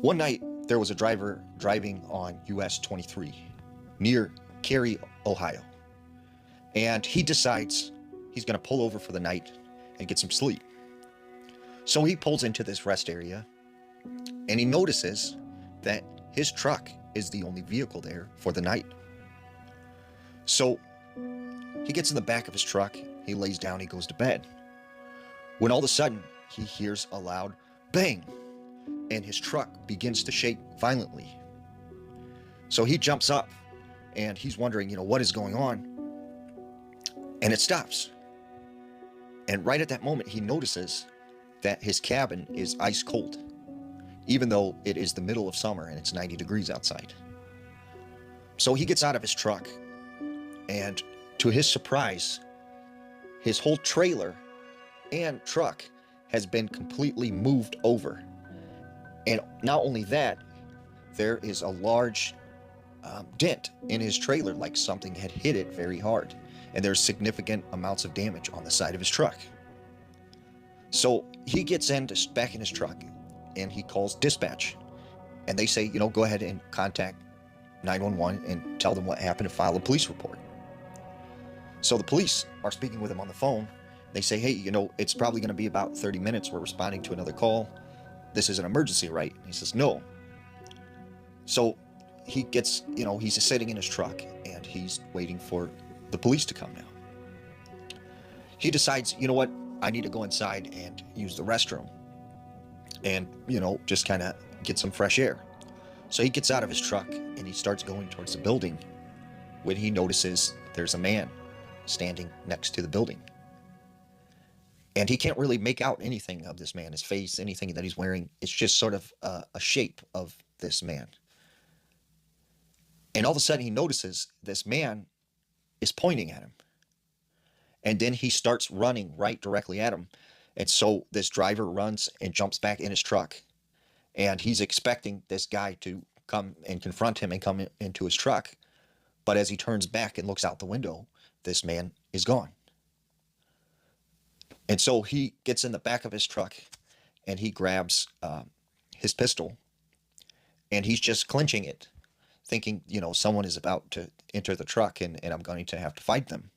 One night, there was a driver driving on US 23 near Cary, Ohio, and he decides he's going to pull over for the night and get some sleep. So he pulls into this rest area and he notices that his truck is the only vehicle there for the night. So he gets in the back of his truck, he lays down, he goes to bed. When all of a sudden he hears a loud bang and his truck begins to shake violently. So he jumps up and he's wondering, what is going on? And it stops. And right at that moment, he notices that his cabin is ice cold, even though it is the middle of summer and it's 90 degrees outside. So he gets out of his truck, and to his surprise, his whole trailer and truck has been completely moved over. And not only that, there is a large dent in his trailer, like something had hit it very hard. And there's significant amounts of damage on the side of his truck. So he gets back in his truck and he calls dispatch. And they say, go ahead and contact 911 and tell them what happened and file a police report. So the police are speaking with him on the phone. They say, hey, it's probably going to be about 30 minutes. We're responding to another call. This is an emergency, right? And he says, no. So he gets, he's just sitting in his truck and he's waiting for the police to come now. He decides, what? I need to go inside and use the restroom and, just kind of get some fresh air. So he gets out of his truck and he starts going towards the building when he notices there's a man standing next to the building. And he can't really make out anything of this man, his face, anything that he's wearing. It's just sort of a shape of this man. And all of a sudden he notices this man is pointing at him. And then he starts running right directly at him. And so this driver runs and jumps back in his truck. And he's expecting this guy to come and confront him and come into his truck. But as he turns back and looks out the window, this man is gone. And so he gets in the back of his truck and he grabs his pistol and he's just clenching it, thinking, someone is about to enter the truck and I'm going to have to fight them.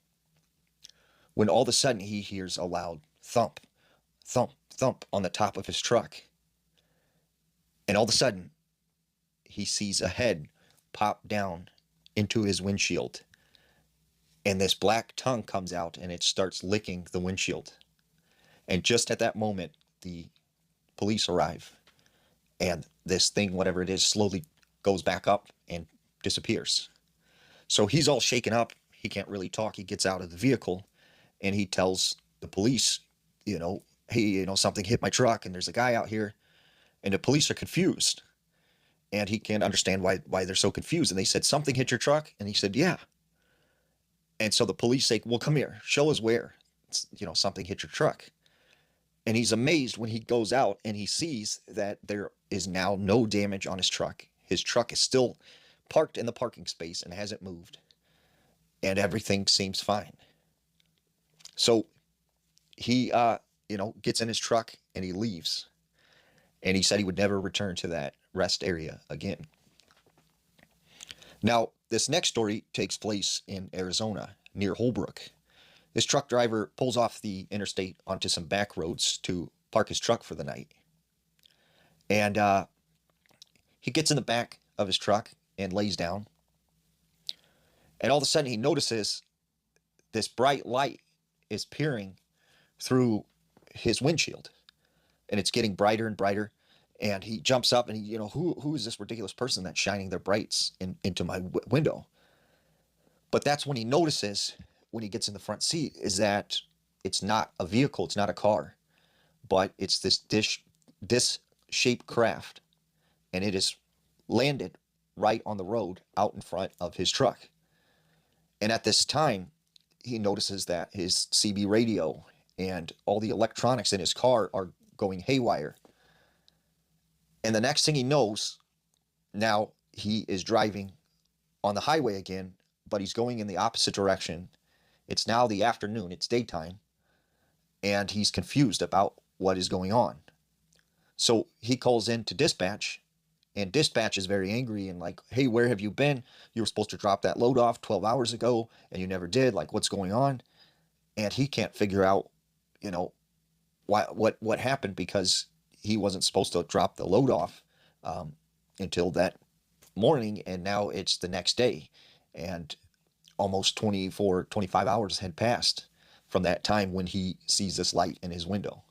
When all of a sudden he hears a loud thump, thump, thump on the top of his truck. And all of a sudden he sees a head pop down into his windshield. And this black tongue comes out and it starts licking the windshield. And just at that moment, the police arrive. And this thing, whatever it is, slowly goes back up and disappears. So he's all shaken up. He can't really talk. He gets out of the vehicle and he tells the police, hey, something hit my truck and there's a guy out here. And the police are confused. And he can't understand why they're so confused. And they said, something hit your truck? And he said, yeah. And so the police say, well, come here, show us where, something hit your truck. And he's amazed when he goes out and he sees that there is now no damage on his truck. His truck is still parked in the parking space and hasn't moved. And everything seems fine. So he, gets in his truck and he leaves. And he said he would never return to that rest area again. Now, this next story takes place in Arizona, near Holbrook. This truck driver pulls off the interstate onto some back roads to park his truck for the night. And he gets in the back of his truck and lays down. And all of a sudden he notices this bright light is peering through his windshield. And it's getting brighter and brighter. And he jumps up and he, who is this ridiculous person that's shining their brights into my window? But that's when he notices, when he gets in the front seat, is that it's not a vehicle, it's not a car, but it's this disc-shaped craft. And it is landed right on the road out in front of his truck. And at this time, he notices that his CB radio and all the electronics in his car are going haywire. And the next thing he knows, now he is driving on the highway again, but he's going in the opposite direction. It's now the afternoon, it's daytime, and he's confused about what is going on. So he calls in to dispatch, And dispatch is very angry and like, hey, where have you been? You were supposed to drop that load off 12 hours ago and you never did. Like, what's going on? And he can't figure out, you know, what happened, because he wasn't supposed to drop the load off um, until that morning, and now it's the next day, and almost 24, 25 hours had passed from that time when he sees this light in his window.